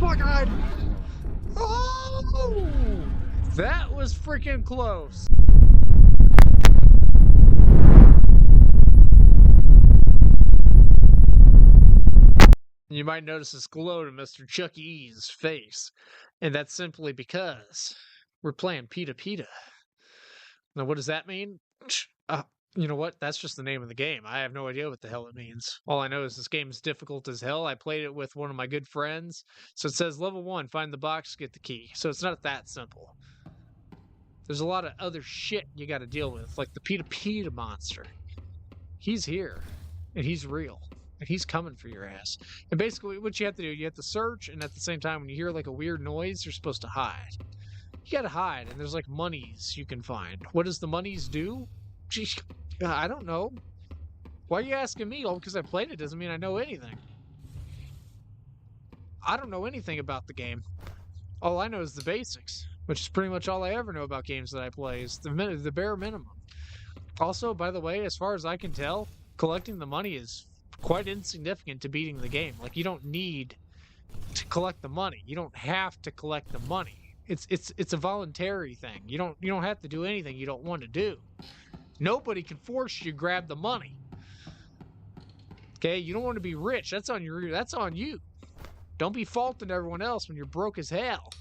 my god! Oh! That was freaking close. You might notice this glow to Mr. Chuck E's face, and that's simply because we're playing Peta. Now, what does that mean? You know what? That's just the name of the game. I have no idea what the hell it means. All I know is this game is difficult as hell. I played it with one of my good friends. So it says level 1, find the box, get the key. So it's not that simple. There's a lot of other shit you got to deal with, like the Peta monster. He's here, and he's real. And he's coming for your ass. And basically, what you have to do, you have to search, and at the same time, when you hear like a weird noise, you're supposed to hide. You gotta hide, and there's like monies you can find. What does the monies do? Geez, I don't know. Why are you asking me? All because I played it doesn't mean I know anything. I don't know anything about the game. All I know is the basics, which is pretty much all I ever know about games that I play, is the bare minimum. Also, by the way, as far as I can tell, collecting the money is quite insignificant to beating the game. Like, you don't need to collect the money. You don't have to collect the money. It's a voluntary thing. You don't have to do anything you don't want to do. Nobody can force you to grab the money. Okay, you don't want to be rich. That's on you. Don't be faulting everyone else when you're broke as hell.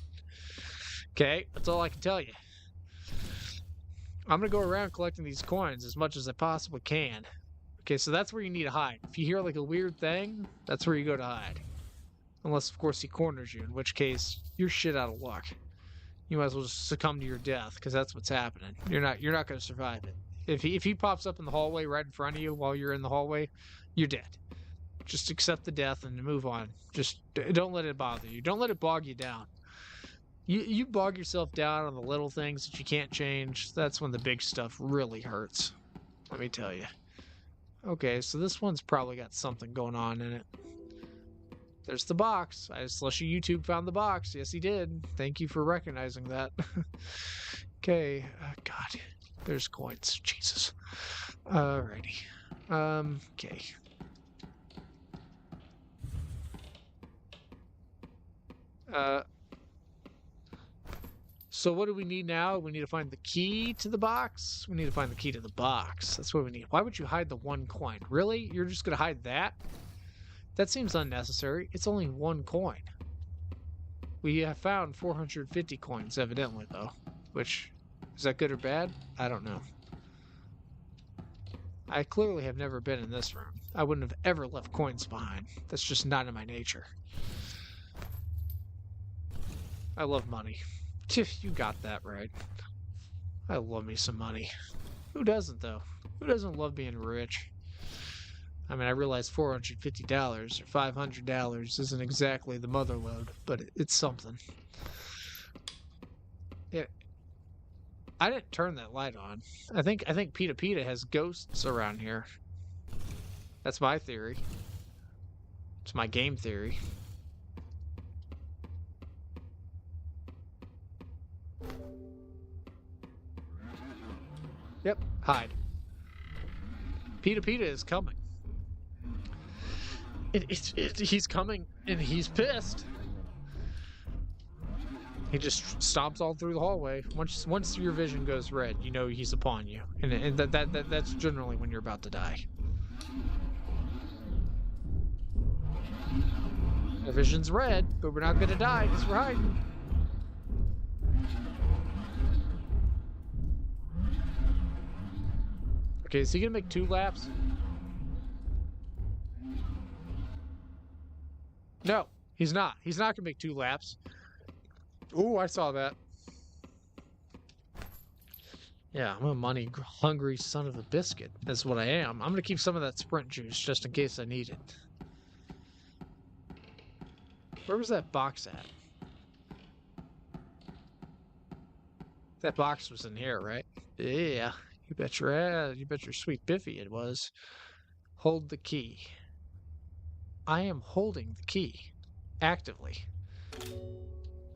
Okay, that's all I can tell you. I'm gonna go around collecting these coins as much as I possibly can. Okay, so that's where you need to hide. If you hear like a weird thing, that's where you go to hide. Unless, of course, he corners you, in which case you're shit out of luck. You might as well just succumb to your death, because that's what's happening. You're not going to survive it. If he pops up in the hallway right in front of you while you're in the hallway, you're dead. Just accept the death and move on. Just don't let it bother you. Don't let it bog you down. You bog yourself down on the little things that you can't change. That's when the big stuff really hurts. Let me tell you. Okay, so this one's probably got something going on in it. There's the box. Unless YouTube found the box. Yes, he did. Thank you for recognizing that. Okay. God. There's coins. Jesus. Alrighty. Okay. So what do we need now? We need to find the key to the box. We need to find the key to the box. That's what we need. Why would you hide the one coin? Really? You're just going to hide that? That seems unnecessary. It's only one coin. We have found 450 coins, evidently, though. Which, is that good or bad? I don't know. I clearly have never been in this room. I wouldn't have ever left coins behind. That's just not in my nature. I love money. You got that right. I love me some money. Who doesn't, though? Who doesn't love being rich? I mean, I realize $450 or $500 isn't exactly the mother lode, but it's something. Yeah, I didn't turn that light on. I think Peta has ghosts around here. That's my theory. It's my game theory. Yep, hide. Peta is coming. He's coming, and he's pissed. He just stomps all through the hallway. Once your vision goes red, you know he's upon you, and that's generally when you're about to die. Our vision's red, but we're not gonna die because we're hiding. Okay, is he gonna make 2 laps? No, he's not. He's not gonna make 2 laps. Ooh, I saw that. Yeah, I'm a money-hungry son of a biscuit. That's what I am. I'm gonna keep some of that sprint juice just in case I need it. Where was that box at? That box was in here, right? Yeah. You bet your ass. You bet your sweet biffy it was. Hold the key. I am holding the key. Actively.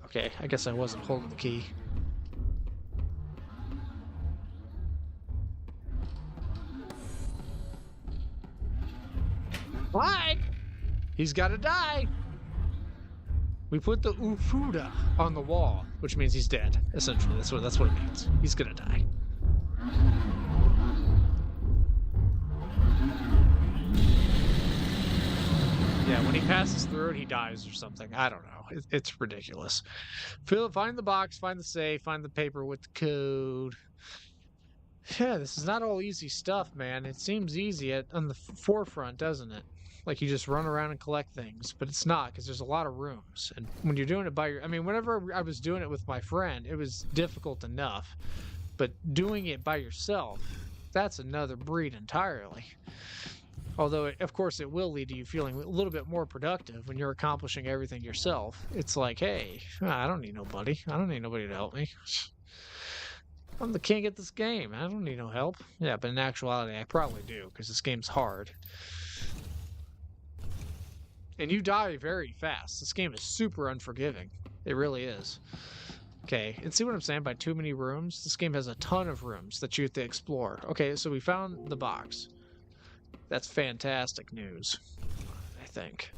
Okay, I guess I wasn't holding the key. Why? He's gotta die. We put the Ufuda on the wall, which means he's dead. Essentially, that's what it means. He's gonna die. Yeah, when he passes through it, he dies or something. I don't know. It's ridiculous. Find the box, find the safe, find the paper with the code. Yeah, this is not all easy stuff, man. It seems easy on the forefront, doesn't it? Like you just run around and collect things, but it's not because there's a lot of rooms. And when you're doing it I mean, whenever I was doing it with my friend, it was difficult enough. But doing it by yourself, that's another breed entirely. Although, of course, it will lead to you feeling a little bit more productive when you're accomplishing everything yourself. It's like, hey, I don't need nobody. I don't need nobody to help me. I'm the king at this game. I don't need no help. Yeah, but in actuality, I probably do, because this game's hard. And you die very fast. This game is super unforgiving. It really is. Okay, and see what I'm saying by too many rooms? This game has a ton of rooms that you have to explore. Okay, so we found the box. That's fantastic news, I think.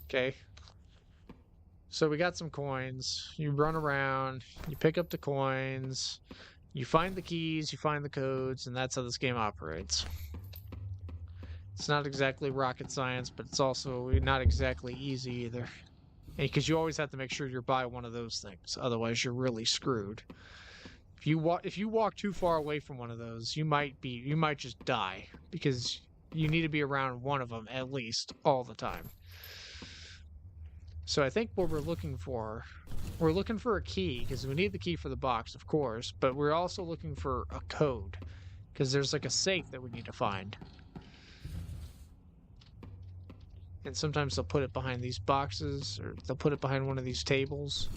Okay. So we got some coins. You run around, you pick up the coins, you find the keys, you find the codes, and that's how this game operates. It's not exactly rocket science, but it's also not exactly easy either. Because you always have to make sure you're by one of those things, otherwise you're really screwed. If you walk too far away from one of those, you might just die because you need to be around one of them at least all the time. So I think what we're looking for a key because we need the key for the box, of course, but we're also looking for a code because there's like a safe that we need to find. And sometimes they'll put it behind these boxes or they'll put it behind one of these tables.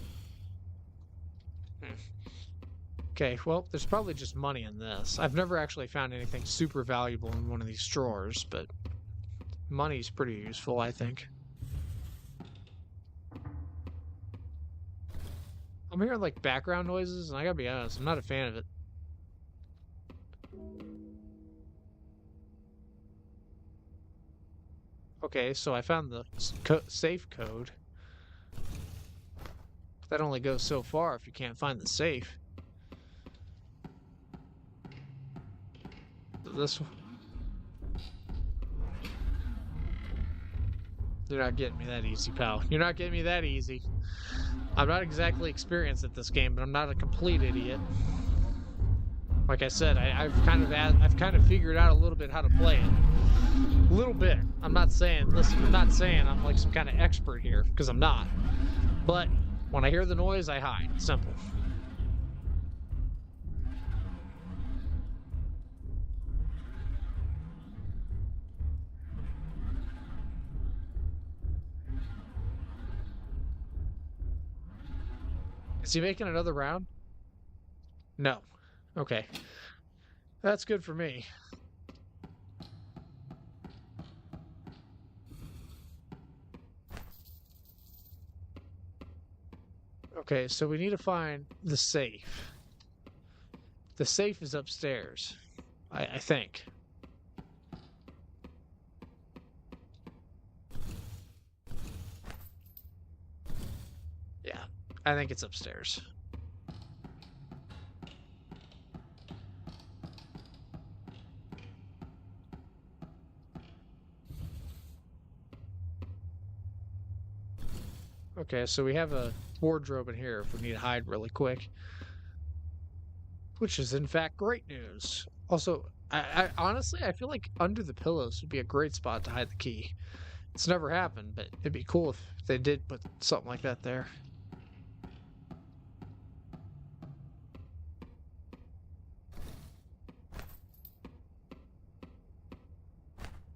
Okay, well, there's probably just money in this. I've never actually found anything super valuable in one of these drawers, but money's pretty useful, I think. I'm hearing like background noises, and I gotta be honest, I'm not a fan of it. Okay, so I found the safe code. That only goes so far if you can't find the safe. This one. You're not getting me that easy, pal. You're not getting me that easy. I'm not exactly experienced at this game, but I'm not a complete idiot. Like I said, I've kind of figured out a little bit how to play it. A little bit. I'm not saying I'm like some kind of expert here, because I'm not. But when I hear the noise, I hide. Simple. Is he making another round? No. Okay. That's good for me. Okay, so we need to find the safe. The safe is upstairs, I think. Yeah, I think it's upstairs. Okay, so we have a wardrobe in here if we need to hide really quick. Which is in fact great news. Also, I honestly I feel like under the pillows would be a great spot to hide the key. It's never happened, but it'd be cool if they did put something like that there.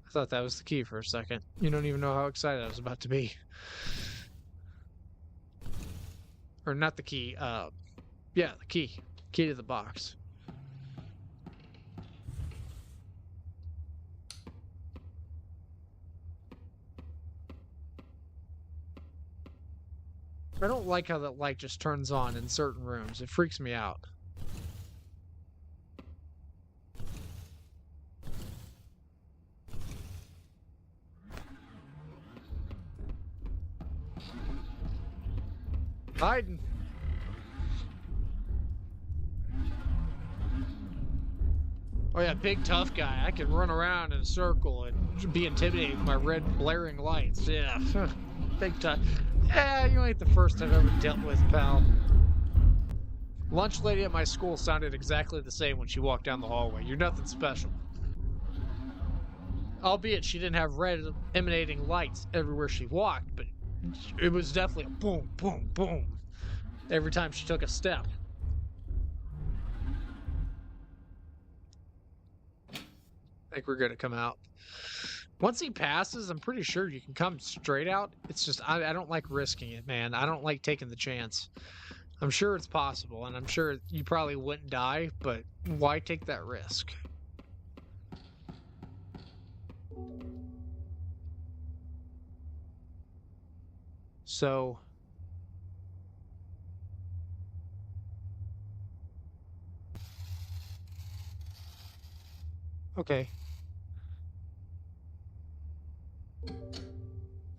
I thought that was the key for a second. You don't even know how excited I was about to be. Or not the key, yeah, the key. Key to the box. I don't like how that light just turns on in certain rooms. It freaks me out. Hiding. Oh yeah, big tough guy. I can run around in a circle and be intimidated with my red blaring lights. Yeah, big tough. Yeah, you ain't the first I've ever dealt with, pal. Lunch lady at my school sounded exactly the same when she walked down the hallway. You're nothing special. Albeit she didn't have red emanating lights everywhere she walked, but it was definitely a boom, boom, boom every time she took a step. I think we're going to come out. Once he passes, I'm pretty sure you can come straight out. It's just, I don't like risking it, man. I don't like taking the chance. I'm sure it's possible, and I'm sure you probably wouldn't die, but why take that risk? So... okay.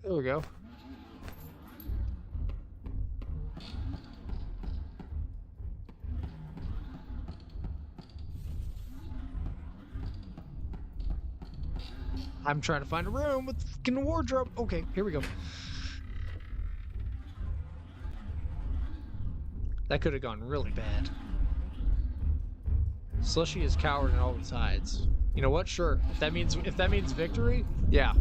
There we go. I'm trying to find a room with the fucking wardrobe. Okay, here we go. That could have gone really bad. Slushy is coward and always hides. You know what? Sure. If that means victory, yeah.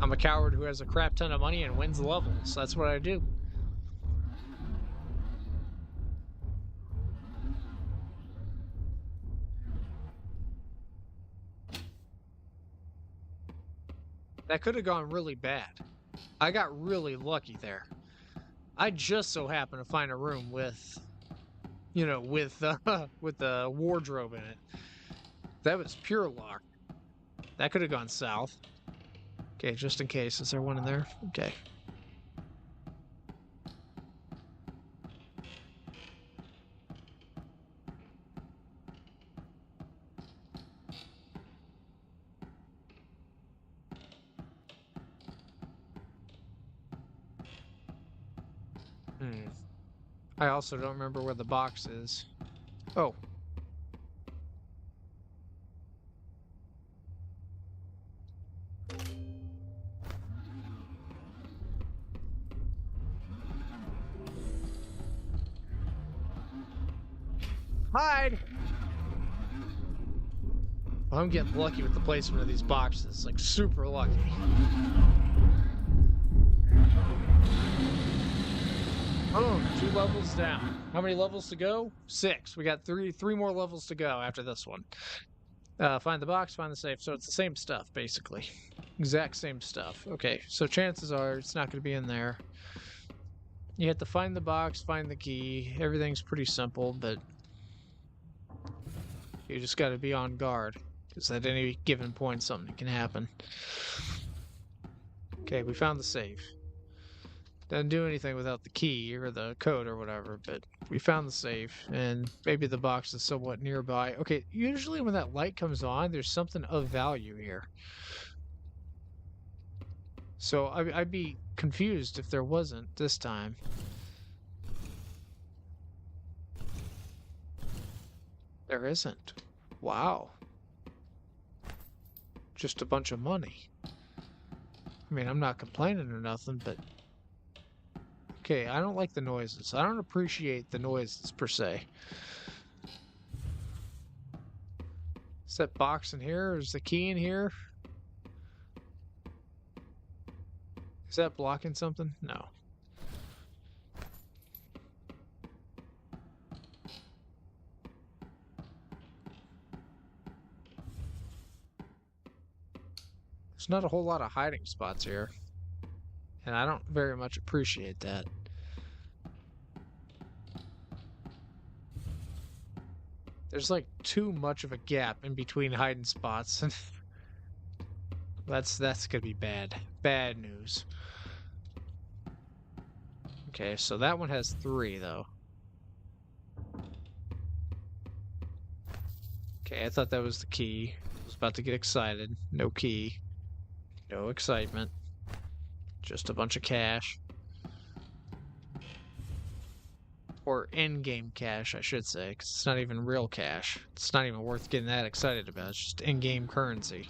I'm a coward who has a crap ton of money and wins levels. That's what I do. That could have gone really bad. I got really lucky there. I just so happened to find a room with, you know, with the wardrobe in it. That was pure luck. That could have gone south. Okay, just in case. Is there one in there? Okay. I also don't remember where the box is. Oh. Hide! Well, I'm getting lucky with the placement of these boxes. Like, super lucky. Oh, 2 levels down. How many levels to go? 6. We got three more levels to go after this one. Find the box, find the safe. So it's the same stuff, basically. Exact same stuff. Okay, so chances are it's not going to be in there. You have to find the box, find the key. Everything's pretty simple, but you just got to be on guard. Because at any given point, something can happen. Okay, we found the safe. Doesn't do anything without the key or the code or whatever, but we found the safe, and maybe the box is somewhat nearby. Okay, usually when that light comes on, there's something of value here. So I'd be confused if there wasn't this time. There isn't. Wow. Just a bunch of money. I mean, I'm not complaining or nothing, but... okay, I don't like the noises. I don't appreciate the noises, per se. Is that box in here? Is the key in here? Is that blocking something? No. There's not a whole lot of hiding spots here. And I don't very much appreciate that. There's like too much of a gap in between hiding spots. that's gonna be bad. Bad news. Okay, so that one has 3 though. Okay, I thought that was the key. I was about to get excited. No key. No excitement. Just a bunch of cash. Or in-game cash, I should say, because it's not even real cash. It's not even worth getting that excited about. It's just in-game currency.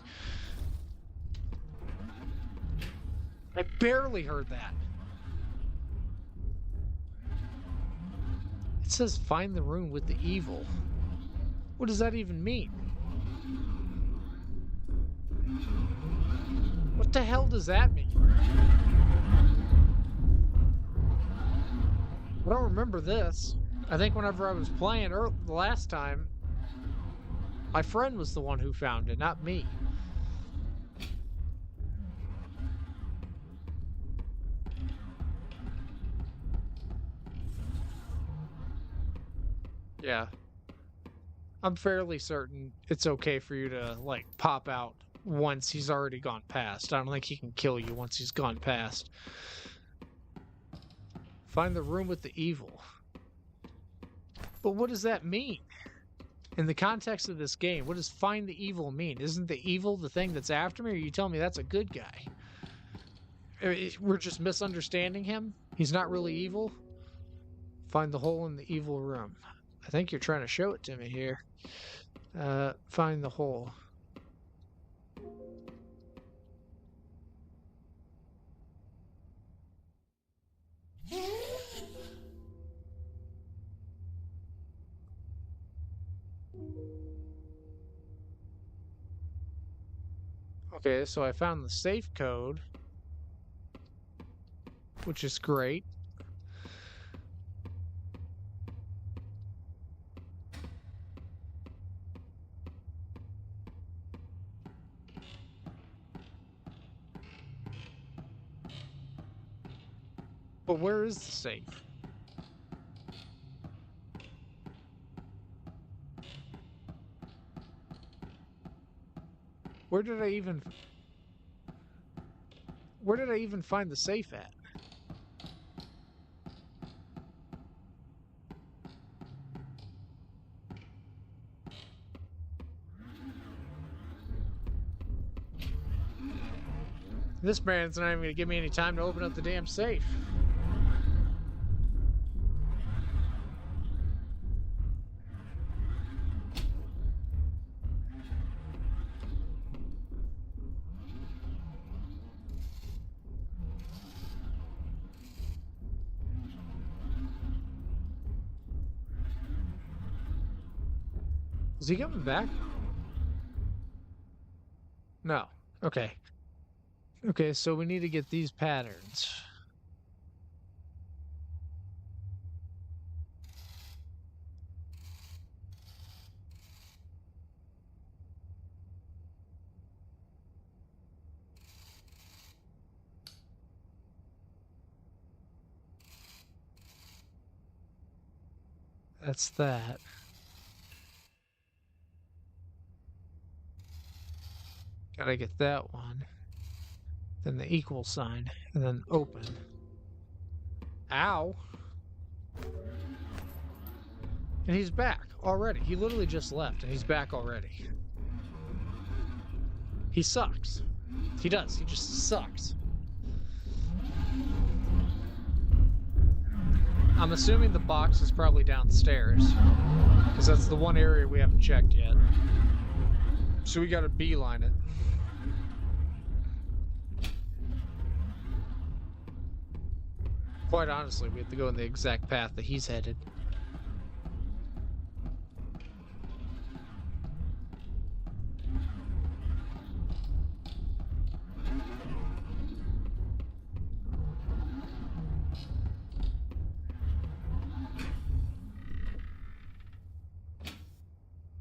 I barely heard that. It says find the room with the evil. What does that even mean? What the hell does that mean? I don't remember this. I think whenever I was playing the last time, my friend was the one who found it, not me. Yeah. I'm fairly certain it's okay for you to, like, pop out once he's already gone past. I don't think he can kill you once he's gone past. Find the room with the evil. But what does that mean? In the context of this game, what does find the evil mean? Isn't the evil the thing that's after me, or you tell me that's a good guy? We're just misunderstanding him? He's not really evil? Find the hole in the evil room. I think you're trying to show it to me here. Find the hole. Okay, so I found the safe code, which is great. But where is the safe? Where did I even find the safe at? This man's not even going to give me any time to open up the damn safe. Is he coming back? No. Okay. Okay, so we need to get these patterns. That's that. Gotta get that one. Then the equal sign. And then open. Ow! And he's back already. He literally just left and he's back already. He sucks. He does. He just sucks. I'm assuming the box is probably downstairs. Because that's the one area we haven't checked yet. So we gotta beeline it. Quite honestly, we have to go in the exact path that he's headed.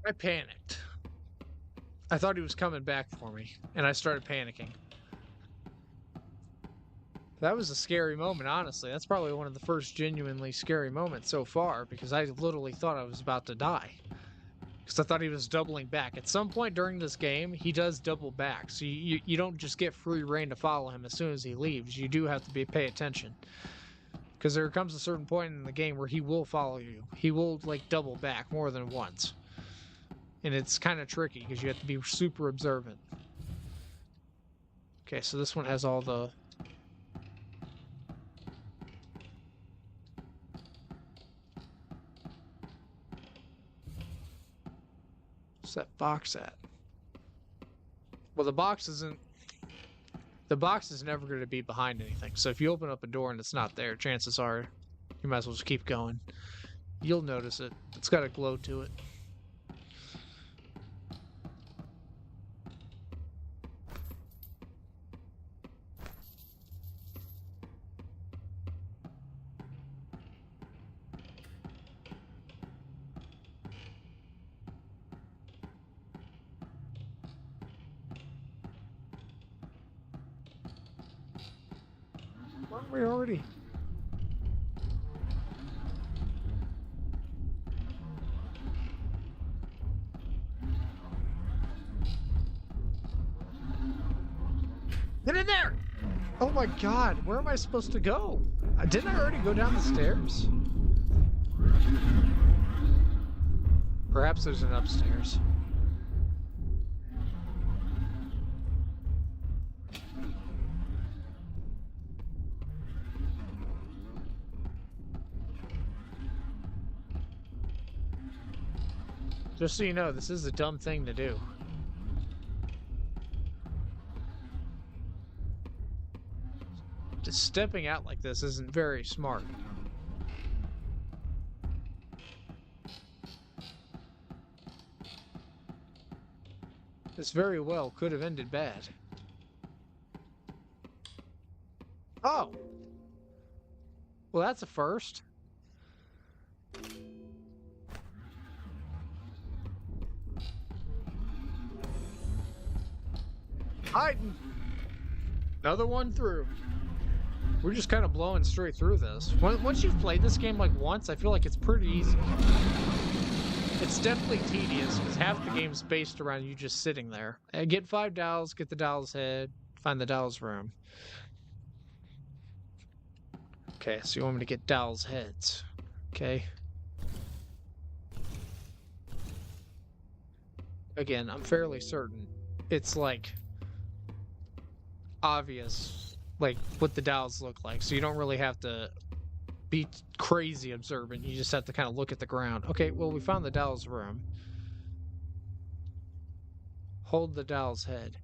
I panicked. I thought he was coming back for me, and I started panicking. That was a scary moment, honestly. That's probably one of the first genuinely scary moments so far, because I literally thought I was about to die. Because I thought he was doubling back. At some point during this game, he does double back, so you don't just get free reign to follow him as soon as he leaves. You do have to pay attention. Because there comes a certain point in the game where he will follow you. He will, like, double back more than once. And it's kind of tricky, because you have to be super observant. Okay, so this one has all the Where's that box at? Well, the box isn't... The box is never going to be behind anything. So if you open up a door and it's not there, chances are you might as well just keep going. You'll notice it. It's got a glow to it. Weren't we already? Get in there! Oh my god, where am I supposed to go? Didn't I already go down the stairs? Perhaps there's an upstairs. Just so you know, this is a dumb thing to do. Just stepping out like this isn't very smart. This very well could have ended bad. Oh! Well, that's a first. Hiding! Another one through. We're just kind of blowing straight through this. Once you've played this game like once, I feel like it's pretty easy. It's definitely tedious, because half the game's based around you just sitting there. Get 5 dolls, get the doll's head, find the doll's room. Okay, so you want me to get doll's heads. Okay. Again, I'm fairly certain it's like obvious like what the dolls look like, so you don't really have to be crazy observant. You just have to kind of look at the ground. Okay, well, we found the doll's room. Hold the doll's head.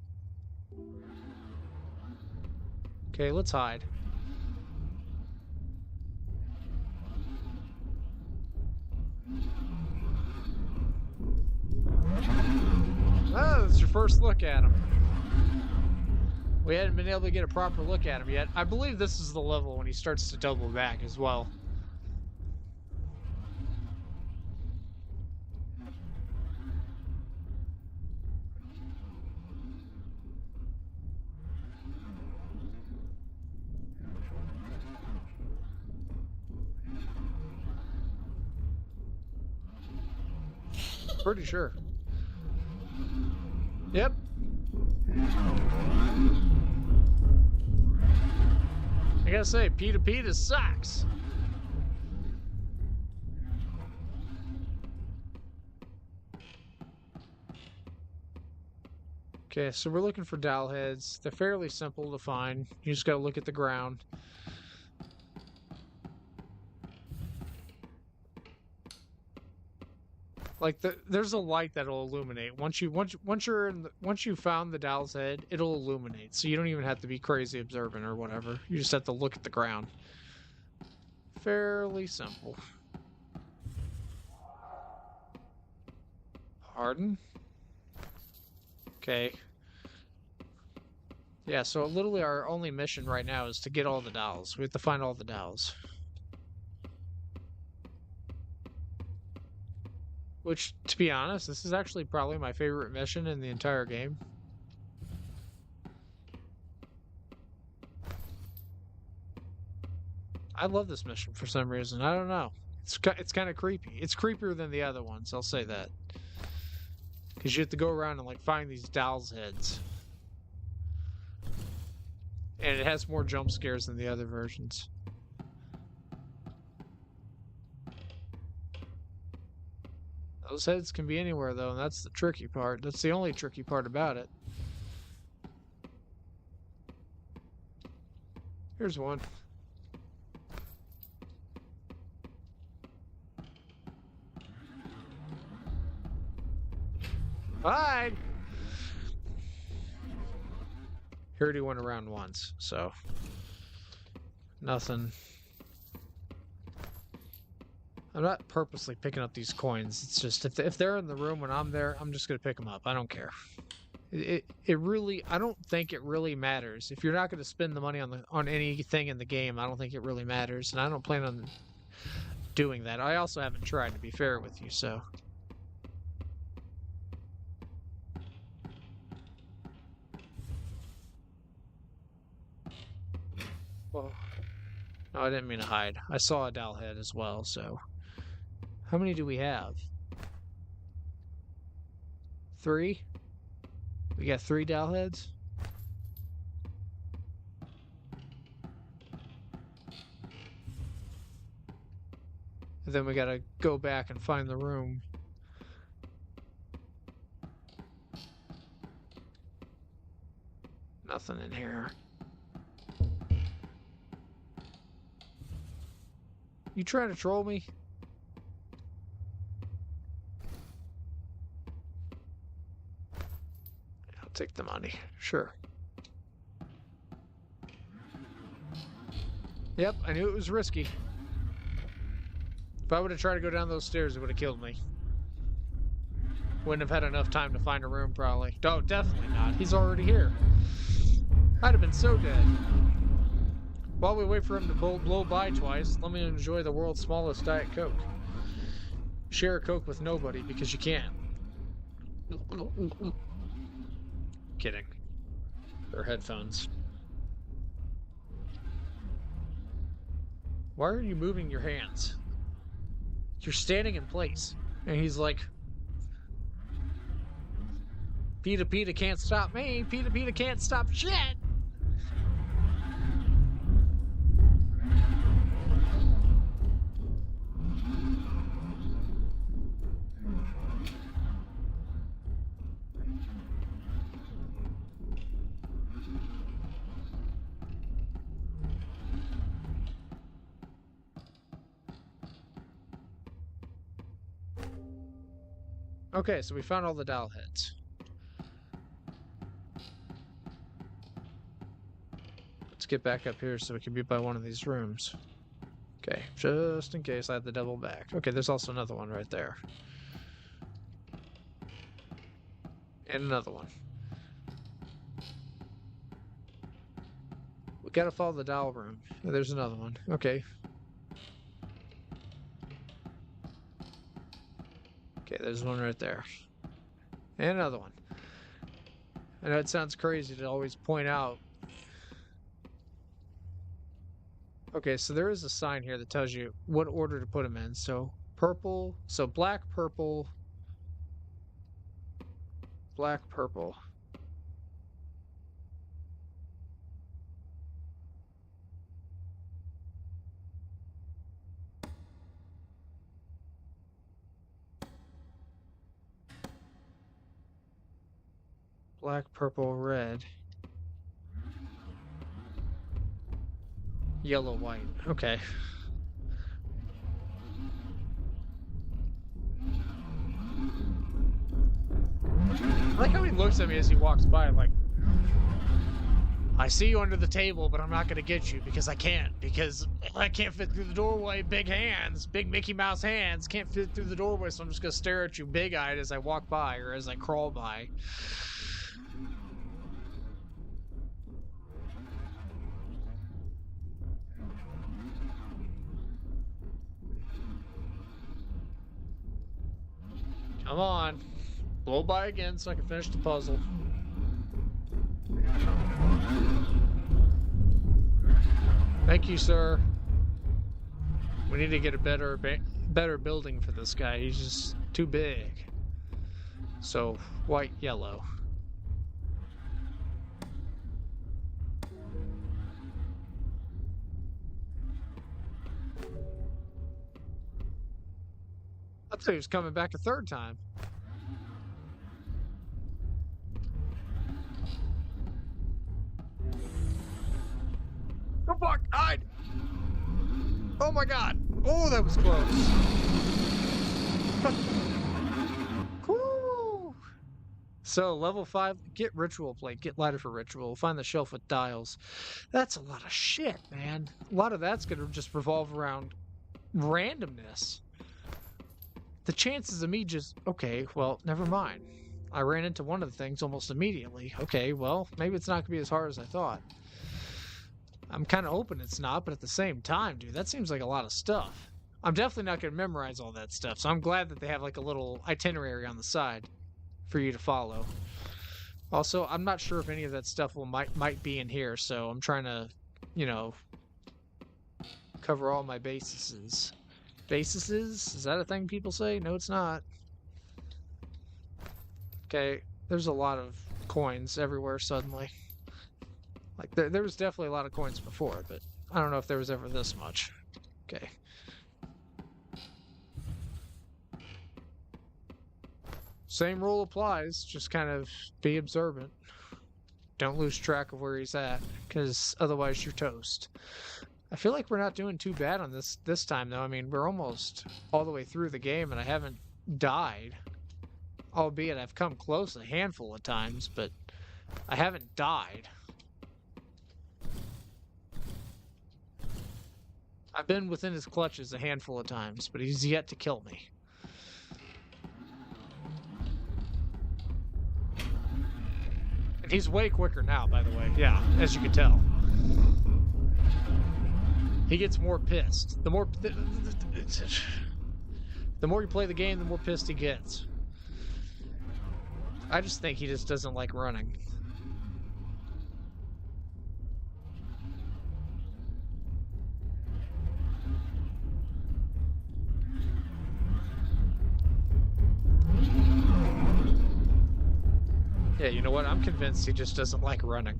Okay, let's hide. Oh, that's your first look at him. We hadn't been able to get a proper look at him yet. I believe this is the level when he starts to double back as well. Pretty sure. Yep. I gotta say, Peta sucks. Okay, so we're looking for doll heads. They're fairly simple to find. You just gotta look at the ground. Like there's a light that'll illuminate once you found the doll's head, it'll illuminate. So you don't even have to be crazy observant or whatever. You just have to look at the ground. Fairly simple. Pardon? Okay. Yeah, so literally our only mission right now is to get all the dolls. We have to find all the dolls. Which, to be honest, this is actually probably my favorite mission in the entire game. I love this mission for some reason. I don't know. It's kind of creepy. It's creepier than the other ones, I'll say that. Because you have to go around and like find these dolls' heads. And it has more jump scares than the other versions. Those heads can be anywhere, though, and that's the tricky part. That's the only tricky part about it. Here's one. Hide! He already went around once, so... Nothing. I'm not purposely picking up these coins. It's just, if they're in the room when I'm there, I'm just going to pick them up. I don't care. It really, I don't think it really matters. If you're not going to spend the money on anything in the game, I don't think it really matters. And I don't plan on doing that. I also haven't tried, to be fair with you, so... Well, no, I didn't mean to hide. I saw a doll head as well, so... How many do we have? 3? We got 3 doll heads? And then we gotta go back and find the room. Nothing in here. You trying to troll me? I'll take the money. Sure. Yep, I knew it was risky. If I would have tried to go down those stairs, it would have killed me. Wouldn't have had enough time to find a room, probably. Oh, definitely not. He's already here. I'd have been so dead. While we wait for him to blow by twice, let me enjoy the world's smallest Diet Coke. Share a Coke with nobody because you can't. Kidding. They're headphones. Why are you moving your hands? You're standing in place. And he's like, Peta can't stop me. Peta can't stop shit. Okay, so we found all the doll heads. Let's get back up here so we can be by one of these rooms. Okay, just in case I have to double back. Okay, there's also another one right there. And another one. We gotta follow the doll room. There's another one. Okay. Okay, there's one right there. And another one. I know it sounds crazy to always point out. Okay, so there is a sign here that tells you what order to put them in. So purple, so black, purple, black, purple. Black, purple, red. Yellow, white. Okay. I like how he looks at me as he walks by, like, I see you under the table, but I'm not gonna get you because I can't fit through the doorway. Big hands, big Mickey Mouse hands, can't fit through the doorway, so I'm just gonna stare at you big-eyed as I walk by or as I crawl by. Come on. Blow by again so I can finish the puzzle. Thank you, sir. We need to get a better building for this guy. He's just too big. So, white, yellow. I thought he was coming back a third time. Oh fuck! Hide! Oh my god! Oh, that was close. Cool. So, level 5, get ritual plate, get lighter for ritual, find the shelf with dials. That's a lot of shit, man. A lot of that's going to just revolve around randomness. The chances of me just, okay, well, never mind. I ran into one of the things almost immediately. Okay, well, maybe it's not going to be as hard as I thought. I'm kind of hoping it's not, but at the same time, dude, that seems like a lot of stuff. I'm definitely not going to memorize all that stuff, so I'm glad that they have like a little itinerary on the side for you to follow. Also, I'm not sure if any of that stuff might be in here, so I'm trying to, you know, cover all my bases. Bases? Is that a thing people say? No, it's not. Okay, there's a lot of coins everywhere suddenly. Like, there was definitely a lot of coins before, but I don't know if there was ever this much. Okay. Same rule applies, just kind of be observant. Don't lose track of where he's at, because otherwise you're toast. I feel like we're not doing too bad on this time, though. I mean, we're almost all the way through the game, and I haven't died. Albeit I've come close a handful of times, but I haven't died. I've been within his clutches a handful of times, but he's yet to kill me. And he's way quicker now, by the way. Yeah, as you can tell. He gets more pissed. The more you play the game, the more pissed he gets. I just think he just doesn't like running. Yeah, you know what? I'm convinced he just doesn't like running.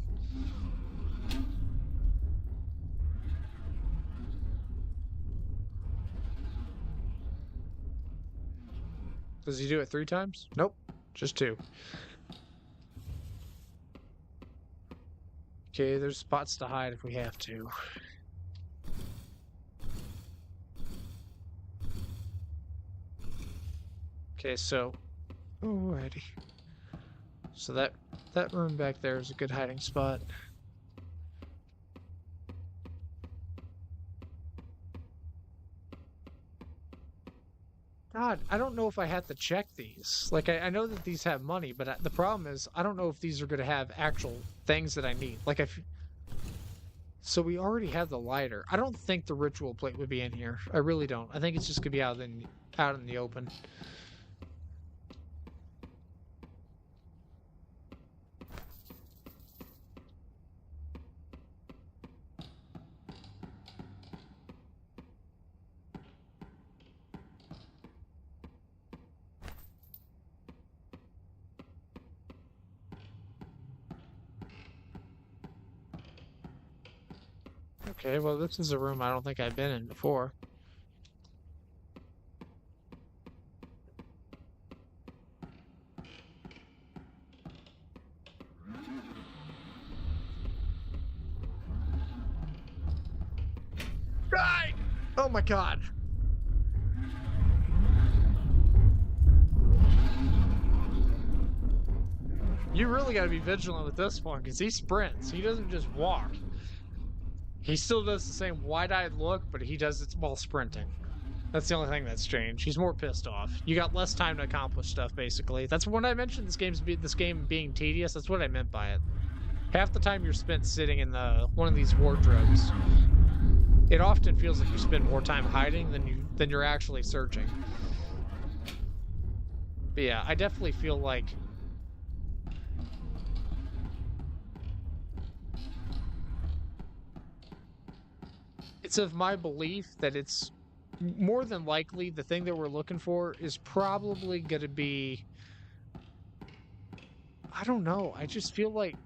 Does he do it 3 times? Nope, just 2. Okay, there's spots to hide if we have to. Okay, so... Alrighty. So that room back there is a good hiding spot. God, I don't know if I have to check these. Like, I know that these have money, but the problem is, I don't know if these are going to have actual things that I need. Like, so we already have the lighter. I don't think the ritual plate would be in here. I really don't. I think it's just going to be out in the open. Okay, well, this is a room I don't think I've been in before. Right! Oh my god. You really got to be vigilant with this one, because he sprints. He doesn't just walk. He still does the same wide-eyed look, but he does it while sprinting. That's the only thing that's changed. He's more pissed off. You got less time to accomplish stuff, basically. That's when I mentioned this game being tedious. That's what I meant by it. Half the time you're spent sitting in one of these wardrobes. It often feels like you spend more time hiding than you're actually searching. But yeah, I definitely feel like it's of my belief that it's more than likely the thing that we're looking for is probably going to be... I don't know. I just feel like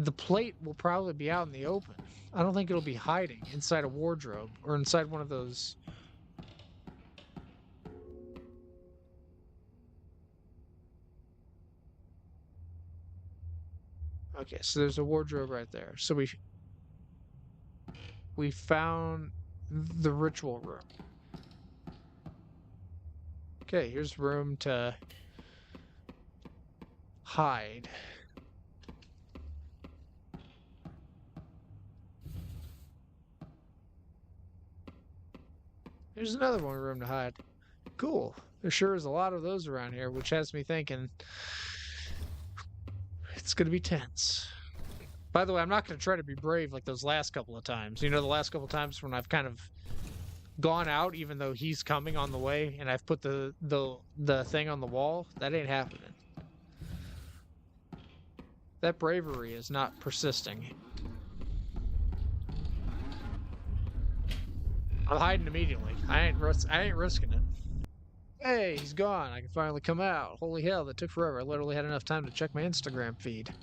the plate will probably be out in the open. I don't think it'll be hiding inside a wardrobe or inside one of those... Okay, so there's a wardrobe right there. So we found the ritual room. Okay, here's room to hide. There's another one room to hide. Cool. There sure is a lot of those around here, which has me thinking it's going to be tense. By the way, I'm not going to try to be brave like those last couple of times. You know, the last couple of times when I've kind of gone out even though he's coming on the way and I've put the thing on the wall. That ain't happening. That bravery is not persisting. I'm hiding immediately. I ain't risking it. Hey, he's gone. I can finally come out. Holy hell, that took forever. I literally had enough time to check my Instagram feed.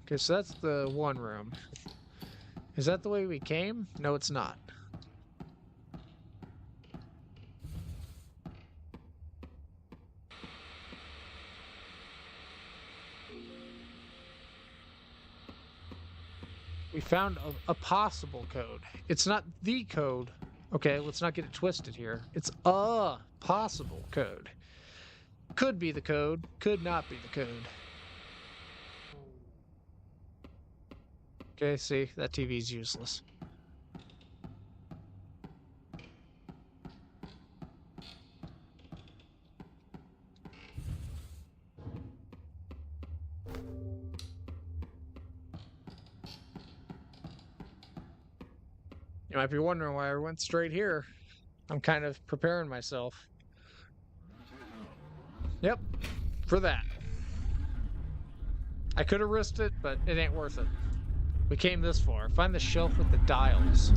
Okay, so that's the one room. Is that the way we came? No, it's not. We found a possible code. It's not the code. Okay, let's not get it twisted here. It's a possible code. Could be the code, could not be the code. Okay, see, that TV's useless. You might be wondering why I went straight here. I'm kind of preparing myself. Yep, for that. I could have risked it, but it ain't worth it. We came this far. Find the shelf with the dials.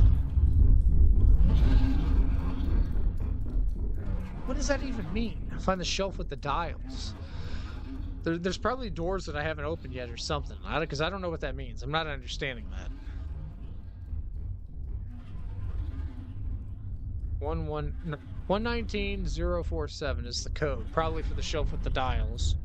What does that even mean? Find the shelf with the dials. There's probably doors that I haven't opened yet or something. Because I don't know what that means. I'm not understanding that. 119047 is the code. Probably for the shelf with the dials.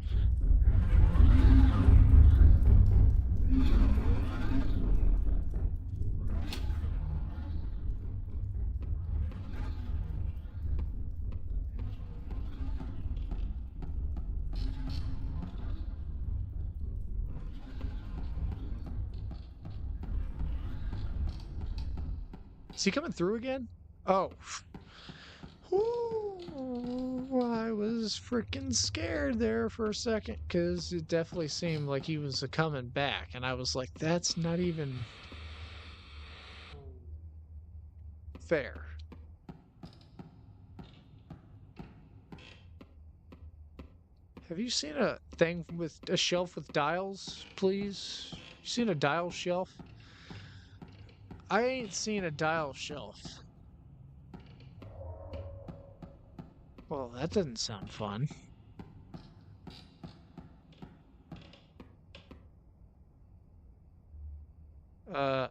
Is he coming through again? Oh. Ooh, I was freaking scared there for a second because it definitely seemed like he was coming back. And I was like, that's not even fair. Have you seen a thing with a shelf with dials, please? You seen a dial shelf? I ain't seen a dial shelf. Well, that doesn't sound fun. I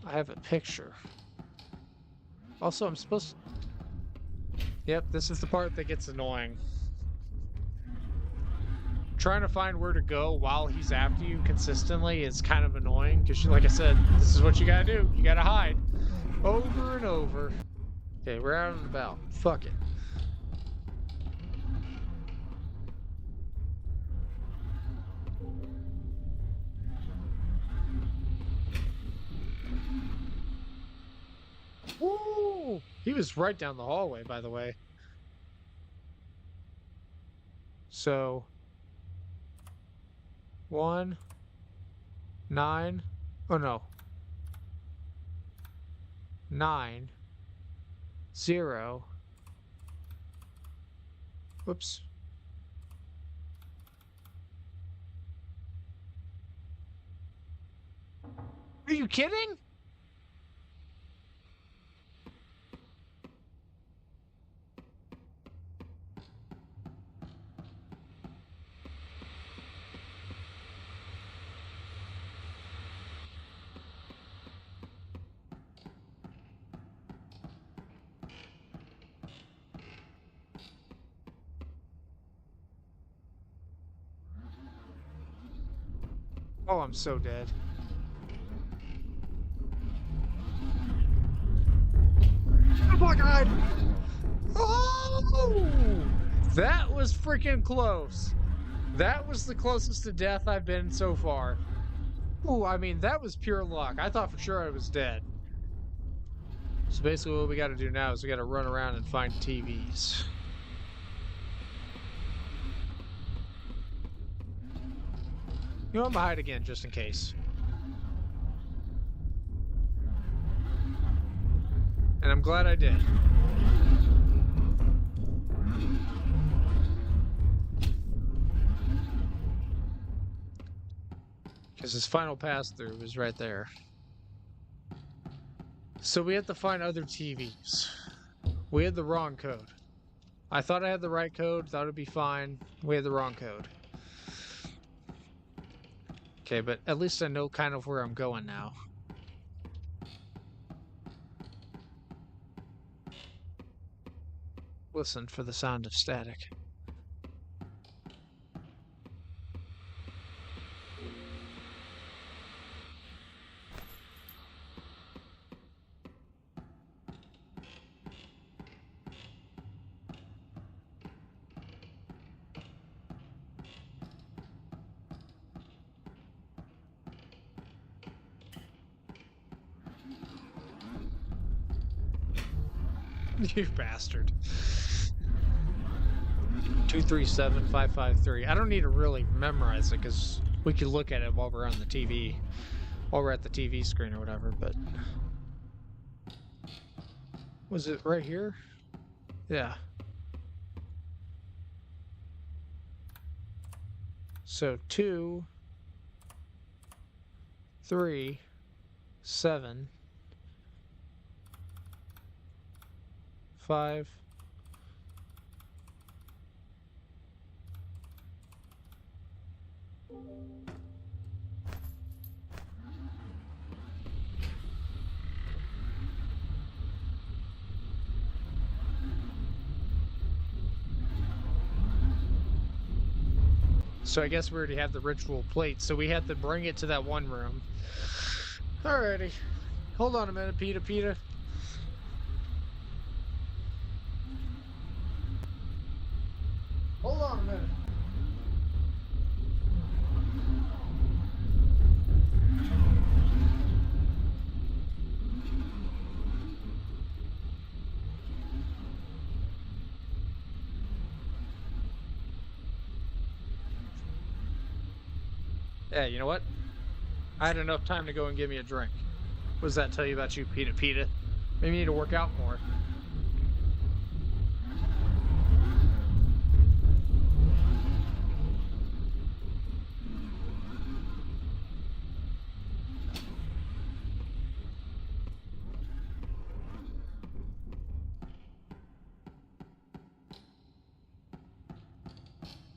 have a picture. Also, I'm supposed to... Yep, this is the part that gets annoying. Trying to find where to go while he's after you consistently is kind of annoying because, like I said, this is what you gotta do. You gotta hide over and over. Okay, we're out and about. Fuck it. Woo! He was right down the hallway, by the way. So 1 9 oh no 9 0 whoops are you kidding? Oh, I'm so dead. Oh my god! Oh! That was freaking close. That was the closest to death I've been so far. Ooh, I mean, that was pure luck. I thought for sure I was dead. So basically what we gotta do now is we gotta run around and find TVs. You know, I'm gonna hide again just in case. And I'm glad I did. Because his final pass through was right there. So we had to find other TVs. We had the wrong code. I thought I had the right code, thought it'd be fine. We had the wrong code. Okay, but at least I know kind of where I'm going now. Listen for the sound of static. You bastard. 237553. I don't need to really memorize it because we could look at it while we're on the TV. While we're at the TV screen or whatever, but... Was it right here? Yeah. So 2, 3, 7, 5. So I guess we already have the ritual plate, so we had to bring it to that one room. Alrighty. Hold on a minute, Peta. Hold on a minute. Yeah, you know what? I had enough time to go and give me a drink. What does that tell you about you, Peta? Maybe you need to work out more.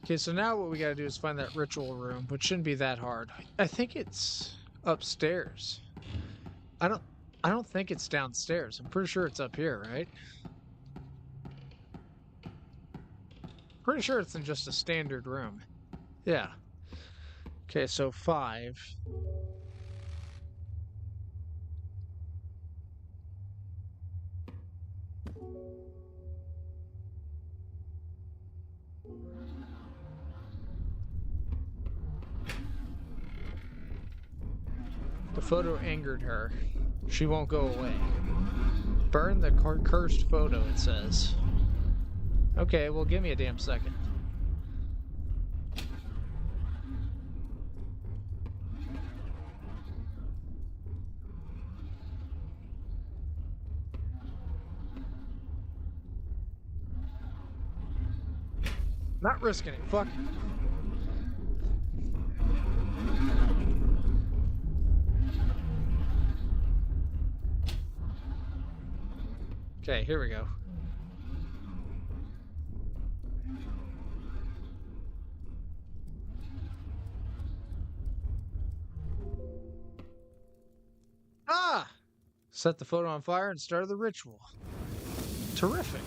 Okay, so now what we gotta do is find that ritual room, which shouldn't be that hard. I think it's upstairs. I don't think it's downstairs. I'm pretty sure it's up here, right? Pretty sure it's in just a standard room. Yeah. Okay, so 5. The photo angered her. She won't go away. Burn the cursed photo, it says. Okay, well, give me a damn second. Not risking it. Fuck. Okay, here we go. Ah! Set the photo on fire and started the ritual. Terrific.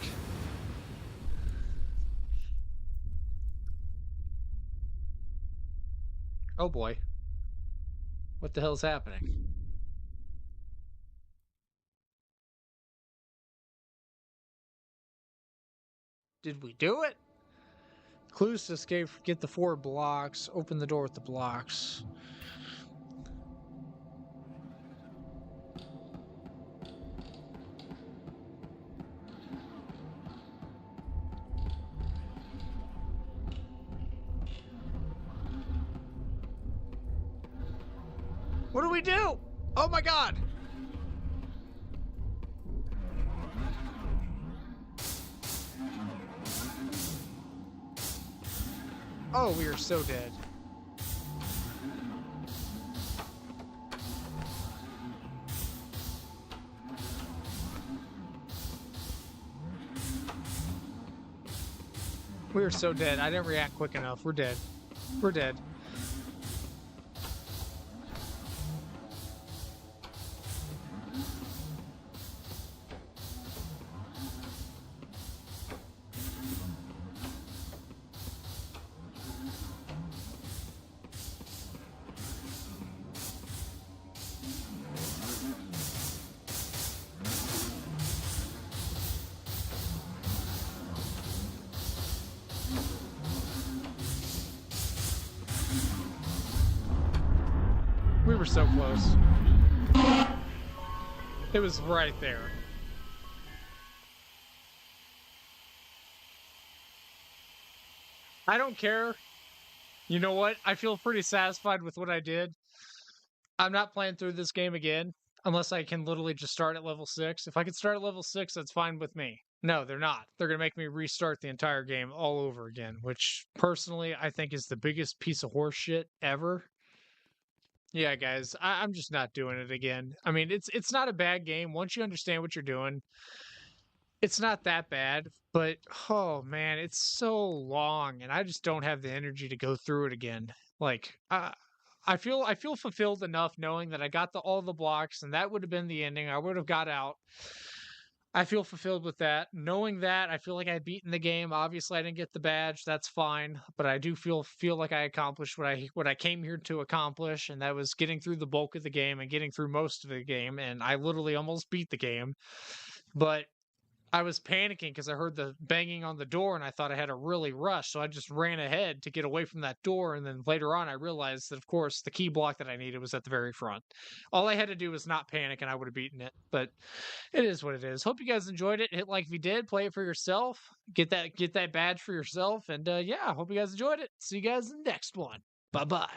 Oh boy. What the hell's happening? Did we do it? Clues to escape, get the 4 blocks, open the door with the blocks. What do we do? Oh my god! Oh, we are so dead. We are so dead. I didn't react quick enough. We're dead. We're dead. We were so close. It was right there. I don't care. You know what? I feel pretty satisfied with what I did. I'm not playing through this game again unless I can literally just start at level 6. If I could start at level 6, that's fine with me. No, they're not. They're going to make me restart the entire game all over again, which personally I think is the biggest piece of horse shit ever. Yeah, guys, I'm just not doing it again. I mean, it's not a bad game once you understand what you're doing. It's not that bad, but oh man, it's so long, and I just don't have the energy to go through it again. Like, I feel fulfilled enough knowing that I got all the blocks, and that would have been the ending. I would have got out. I feel fulfilled with that. Knowing that, I feel like I've beaten the game. Obviously, I didn't get the badge. That's fine, but I do feel like I accomplished what I came here to accomplish, and that was getting through the bulk of the game and getting through most of the game. And I literally almost beat the game, but I was panicking because I heard the banging on the door and I thought I had to really rush. So I just ran ahead to get away from that door. And then later on, I realized that, of course, the key block that I needed was at the very front. All I had to do was not panic and I would have beaten it. But it is what it is. Hope you guys enjoyed it. Hit like if you did. Play it for yourself. Get that badge for yourself. And yeah, hope you guys enjoyed it. See you guys in the next one. Bye bye.